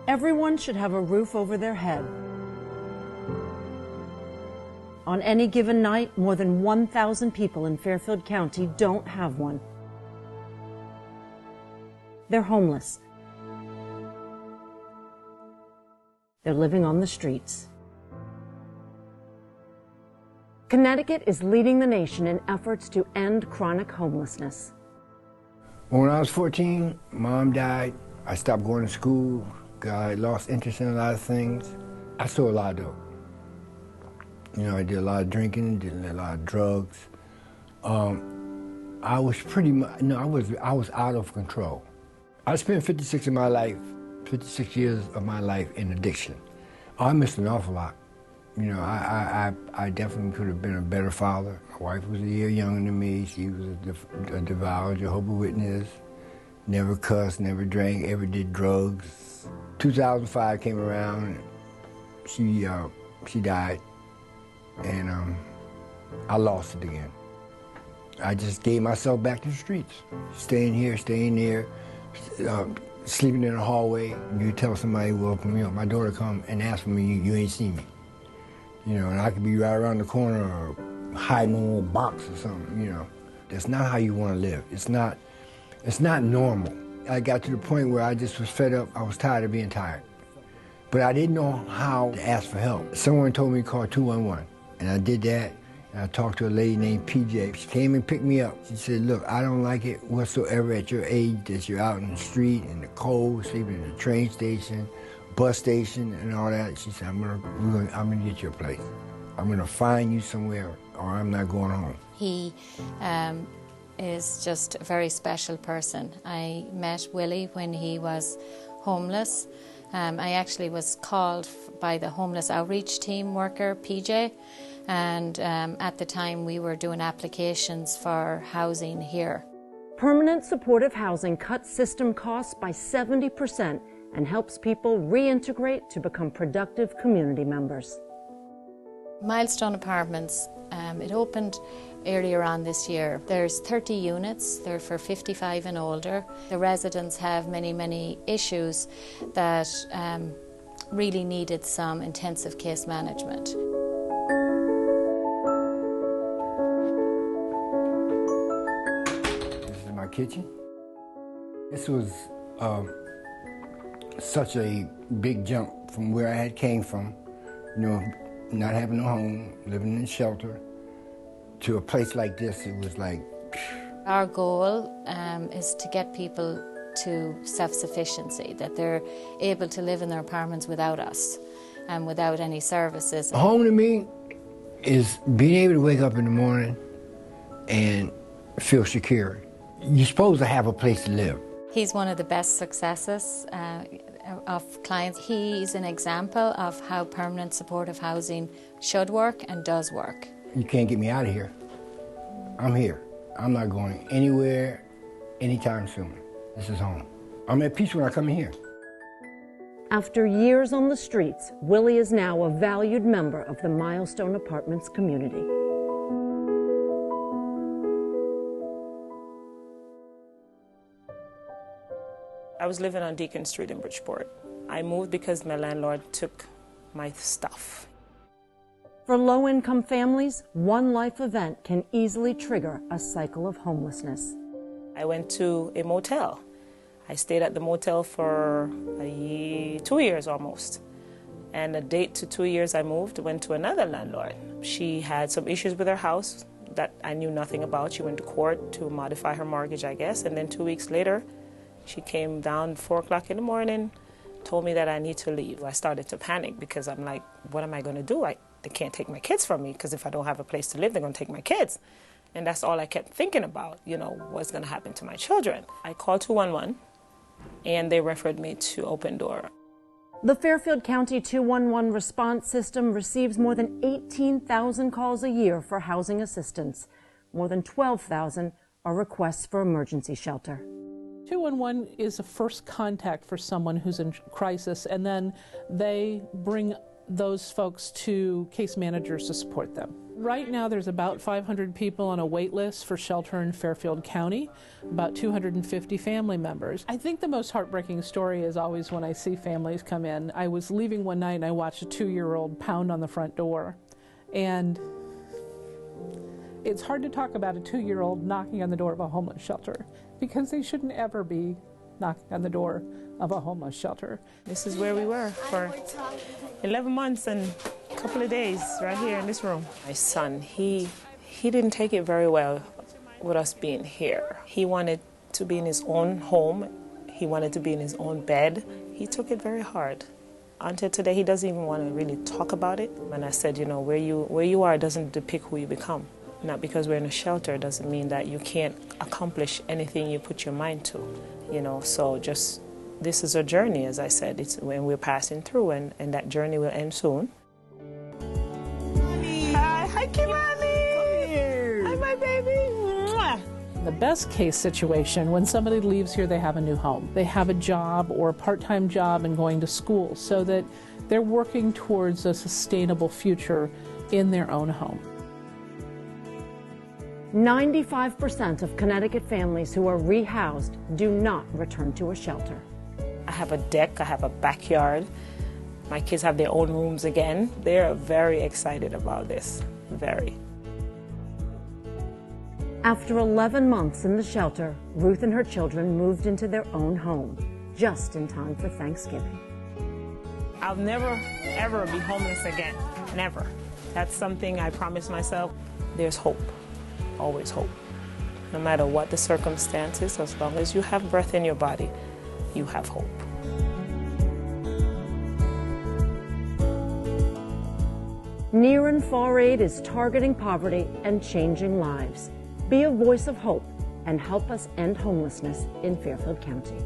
Everyone should have a roof over their head. On any given night, more than 1,000 people in Fairfield County don't have one. They're homeless. They're living on the streets. Connecticut is leading the nation in efforts to end chronic homelessness. When I was 14, Mom died. I stopped going to school. I lost interest in a lot of things. I sold a lot of dope. You know, I did a lot of drinking, did a lot of drugs. I was pretty much, I was out of control. I spent 56 years of my life in addiction. I missed an awful lot. You know, I definitely could have been a better father. My wife was a year younger than me. She was a devout Jehovah's Witness, never cussed, never drank, ever did drugs. 2005 came around, she died, and I lost it again. I just gave myself back to the streets, staying here, staying there, sleeping in the hallway. You tell somebody, well, you know, my daughter come and ask for me, you ain't seen me. You know, and I could be right around the corner or hiding in a little box or something, you know. That's not how you want to live. It's not normal. I got to the point where I just was fed up. I was tired of being tired. But I didn't know how to ask for help. Someone told me to call 211, and I did that. And I talked to a lady named PJ. She came and picked me up. She said, look, I don't like it whatsoever at your age that you're out in the street, in the cold, sleeping in the train station, bus station, and all that. She said, I'm gonna get you a place. I'm gonna find you somewhere, or I'm not going home. He is just a very special person. I met Willie when he was homeless. I actually was called by the homeless outreach team worker, PJ, and at the time we were doing applications for housing here. Permanent supportive housing cuts system costs by 70% and helps people reintegrate to become productive community members. Milestone Apartments, it opened earlier on this year. There's 30 units, they're for 55 and older. The residents have many issues that really needed some intensive case management. This is my kitchen. This was such a big jump from where I had came from, you know, not having a home, living in shelter, to a place like this. It was like... Our goal is to get people to self-sufficiency, that they're able to live in their apartments without us and without any services. Home to me is being able to wake up in the morning and feel secure. You're supposed to have a place to live. He's one of the best successes of clients. He's an example of how permanent supportive housing should work and does work. You can't get me out of here. I'm here. I'm not going anywhere anytime soon. This is home. I'm at peace when I come in here. After years on the streets, Willie is now a valued member of the Milestone Apartments community. I was living on Deacon Street in Bridgeport. I moved because my landlord took my stuff. For low-income families, one life event can easily trigger a cycle of homelessness. I went to a motel. I stayed at the motel for 2 years almost. And a date to 2 years I moved, went to another landlord. She had some issues with her house that I knew nothing about. She went to court to modify her mortgage, I guess, and then 2 weeks later, she came down 4 o'clock in the morning, told me that I need to leave. I started to panic because I'm like, what am I going to do? They can't take my kids from me because if I don't have a place to live, they're going to take my kids. And that's all I kept thinking about, you know, what's going to happen to my children. I called 211, and they referred me to Open Door. The Fairfield County 211 response system receives more than 18,000 calls a year for housing assistance. More than 12,000 are requests for emergency shelter. 211 is a first contact for someone who's in crisis, and then they bring those folks to case managers to support them. Right now there's about 500 people on a wait list for shelter in Fairfield County, about 250 family members. I think the most heartbreaking story is always when I see families come in. I was leaving one night and I watched a 2-year-old pound on the front door. And it's hard to talk about a 2-year-old knocking on the door of a homeless shelter because they shouldn't ever be knocking on the door of a homeless shelter. This is where we were for 11 months and a couple of days, right here in this room. My son, he didn't take it very well with us being here. He wanted to be in his own home. He wanted to be in his own bed. He took it very hard. Until today, he doesn't even want to really talk about it. And I said, you know, where you are doesn't depict who you become. Not because we're in a shelter doesn't mean that you can't accomplish anything you put your mind to, you know. So just, this is a journey, as I said. It's when we're passing through, and that journey will end soon. Hi, Kimani. Hi, my baby. Mwah. The best case situation, when somebody leaves here, they have a new home. They have a job or a part-time job and going to school so that they're working towards a sustainable future in their own home. 95% of Connecticut families who are rehoused do not return to a shelter. I have a deck, I have a backyard. My kids have their own rooms again. They're very excited about this, very. After 11 months in the shelter, Ruth and her children moved into their own home, just in time for Thanksgiving. I'll never, ever be homeless again, never. That's something I promised myself. There's hope. Always hope. No matter what the circumstances, as long as you have breath in your body, you have hope. Near and Far Aid is targeting poverty and changing lives. Be a voice of hope and help us end homelessness in Fairfield County.